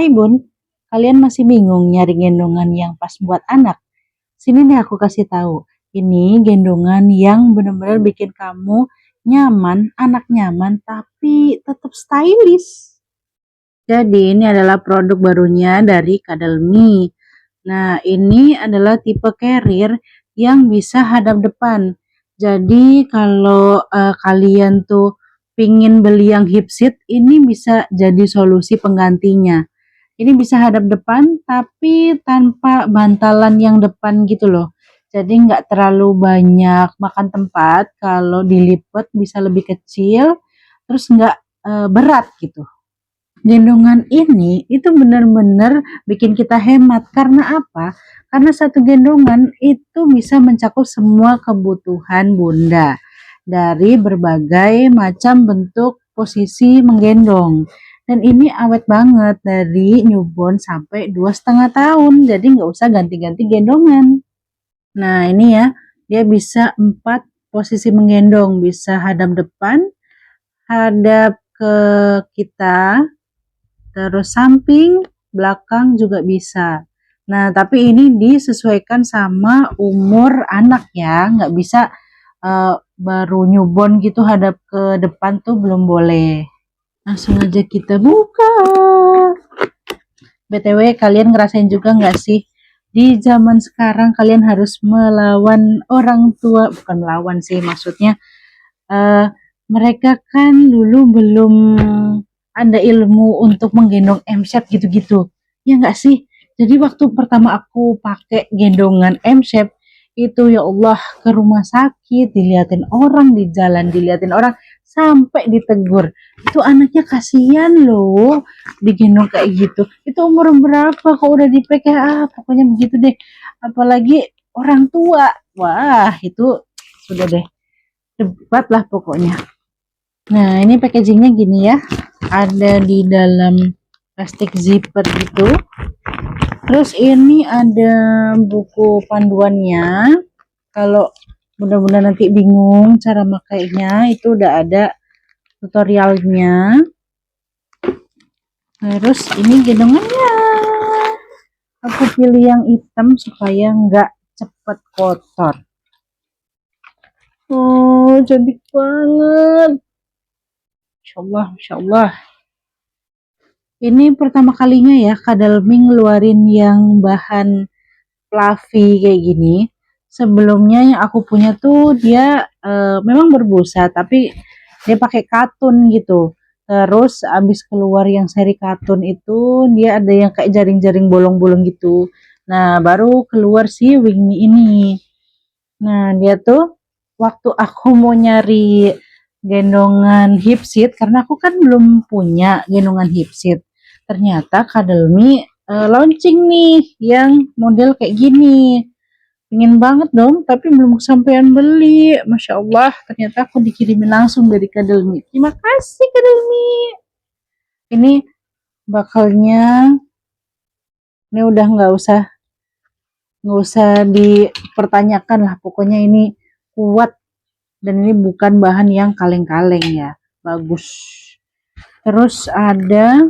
Hai Bun, kalian masih bingung nyari gendongan yang pas buat anak? Sini nih aku kasih tahu. Ini gendongan yang benar-benar bikin kamu nyaman, anak nyaman, tapi tetap stylish. Jadi ini adalah produk barunya dari Kadelmi. Nah, ini adalah tipe carrier yang bisa hadap depan. Jadi kalau kalian tuh pingin beli yang hip seat, ini bisa jadi solusi penggantinya. Ini bisa hadap depan tapi tanpa bantalan yang depan gitu loh. Jadi nggak terlalu banyak makan tempat, kalau dilipat bisa lebih kecil, terus nggak berat gitu. Gendongan ini itu benar-benar bikin kita hemat. Karena apa? Karena satu gendongan itu bisa mencakup semua kebutuhan Bunda dari berbagai macam bentuk posisi menggendong. Dan ini awet banget dari newborn sampai 2,5 tahun. Jadi nggak usah ganti-ganti gendongan. Nah ini ya, dia bisa 4 posisi menggendong. Bisa hadap depan, hadap ke kita, terus samping, belakang juga bisa. Nah, tapi ini disesuaikan sama umur anak ya, nggak bisa baru newborn gitu hadap ke depan tuh belum boleh. Langsung aja kita buka. BTW kalian ngerasain juga nggak sih? Di zaman sekarang kalian harus melawan orang tua, bukan melawan sih maksudnya. Mereka kan dulu belum ada ilmu untuk menggendong M-shape gitu-gitu. Ya nggak sih? Jadi waktu pertama aku pakai gendongan M-shape, itu ya Allah, ke rumah sakit, diliatin orang di jalan, diliatin orang, sampai ditegur. Itu anaknya kasihan loh, digendong kayak gitu. Itu umur berapa kok udah dipakai? Pokoknya begitu deh. Apalagi orang tua. Wah, itu sudah deh. Debat lah pokoknya. Nah, ini packagingnya gini ya. Ada di dalam plastik zipper gitu. Terus ini ada buku panduannya. Kalau benar-benar nanti bingung cara makainya, itu udah ada tutorialnya. Terus ini gendongannya. Aku pilih yang hitam supaya nggak cepet kotor. Oh, cantik banget. Masya Allah, Masya Allah. Ini pertama kalinya ya Kadelmi ngeluarin yang bahan fluffy kayak gini. Sebelumnya yang aku punya tuh dia memang berbusa, tapi dia pakai katun gitu. Terus abis keluar yang seri katun itu, dia ada yang kayak jaring-jaring bolong-bolong gitu. Nah, baru keluar si Wingme ini. Nah, dia tuh waktu aku mau nyari gendongan hip seat, karena aku kan belum punya gendongan hip seat. Ternyata Kadelmi launching nih yang model kayak gini. Pengen banget dong, tapi belum kesampaian beli. Masya Allah, ternyata aku dikirimin langsung dari Kadelmi. Terima kasih Kadelmi. Ini bakalnya, ini udah nggak usah dipertanyakan lah. Pokoknya ini kuat dan ini bukan bahan yang kaleng-kaleng ya. Bagus. Terus ada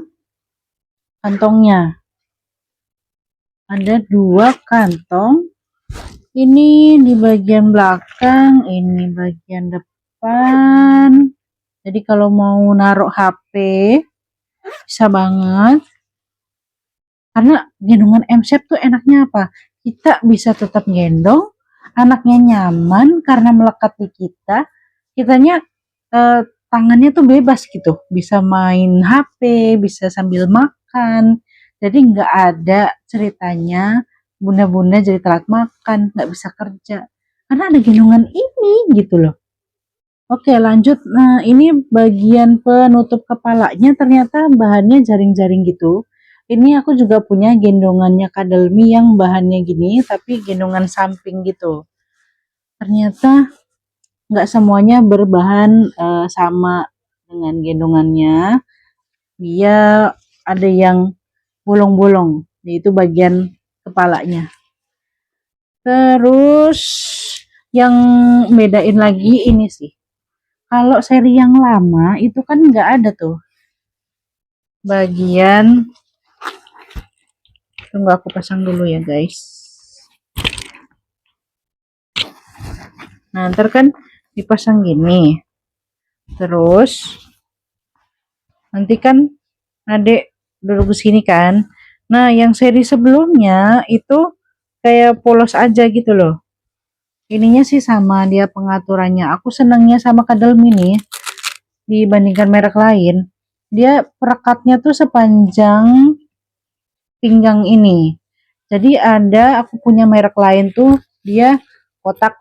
kantongnya. Ada 2 kantong. Ini di bagian belakang, ini bagian depan. Jadi kalau mau naruh HP bisa banget. Karena gendongan M-shape tuh enaknya apa? Kita bisa tetap gendong, anaknya nyaman karena melekat di kita. Kitanya tangannya tuh bebas gitu, bisa main HP, bisa sambil makan. Jadi nggak ada ceritanya bunda-bunda jadi telat makan, nggak bisa kerja. Karena ada gendongan ini gitu loh. Oke lanjut, nah ini bagian penutup kepalanya ternyata bahannya jaring-jaring gitu. Ini aku juga punya gendongannya Kadelmi yang bahannya gini, tapi gendongan samping gitu. Ternyata nggak semuanya berbahan sama dengan gendongannya. Dia ada yang bolong-bolong, yaitu bagian kepalanya. Terus yang bedain lagi ini sih, kalau seri yang lama itu kan nggak ada tuh bagian Tunggu aku pasang dulu ya guys. Nah ntar kan dipasang gini, terus nanti kan adek duduk di sini kan. Nah yang seri sebelumnya itu kayak polos aja gitu loh. Ininya sih sama dia pengaturannya. Aku senangnya sama Kadal Mini dibandingkan merek lain. Dia perekatnya tuh sepanjang pinggang ini. Jadi ada aku punya merek lain tuh dia kotak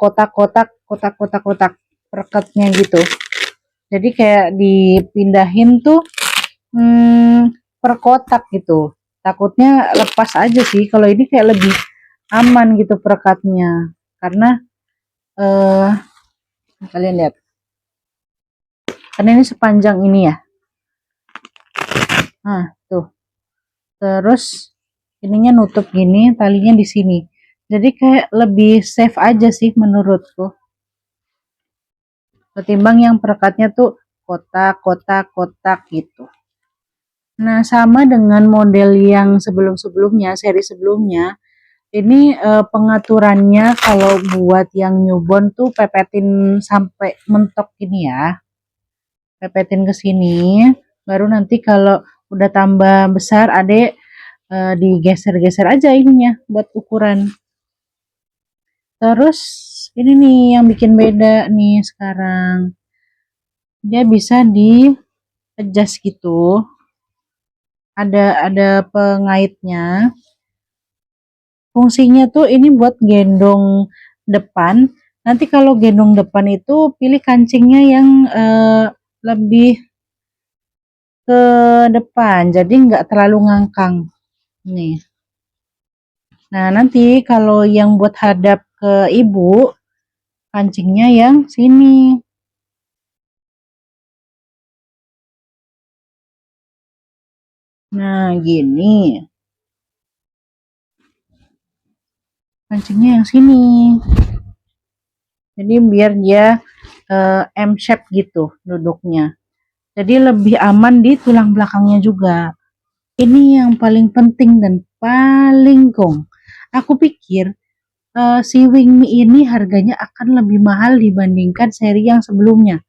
perekatnya gitu. Jadi kayak dipindahin tuh per kotak gitu. Takutnya lepas aja sih. Kalau ini kayak lebih aman gitu perekatnya. Karena kalian lihat. Karena ini sepanjang ini ya. Nah, tuh. Terus ininya nutup gini, talinya di sini. Jadi kayak lebih safe aja sih menurutku. Ketimbang yang perekatnya tuh kotak gitu. Nah, sama dengan model yang sebelum-sebelumnya, seri sebelumnya. Ini pengaturannya kalau buat yang newborn tuh pepetin sampai mentok gini ya. Pepetin ke sini, baru nanti kalau udah tambah besar adek digeser-geser aja ininya buat ukuran. Terus ini nih yang bikin beda nih sekarang, dia bisa di adjust gitu, ada pengaitnya. Fungsinya tuh ini buat gendong depan. Nanti kalau gendong depan itu pilih kancingnya yang lebih ke depan, jadi nggak terlalu ngangkang nih. Nah nanti kalau yang buat hadap ke ibu, kancingnya yang sini. Nah gini, kancingnya yang sini. Jadi biar dia M shape gitu duduknya. Jadi lebih aman di tulang belakangnya juga. Ini yang paling penting dan paling gong. Aku pikir si Wingme ini harganya akan lebih mahal dibandingkan seri yang sebelumnya.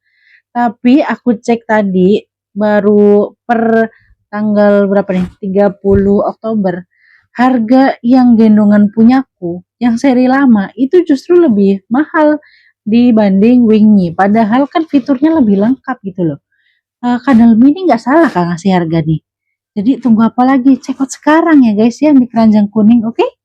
Tapi aku cek tadi baru per tanggal berapa nih? 30 Oktober. Harga yang gendongan punyaku, yang seri lama itu justru lebih mahal dibanding Wingme. Padahal kan fiturnya lebih lengkap gitu loh. Kadal Mini nggak salah kan ngasih harga nih. Jadi tunggu apa lagi? Check out sekarang ya guys ya di keranjang kuning, oke?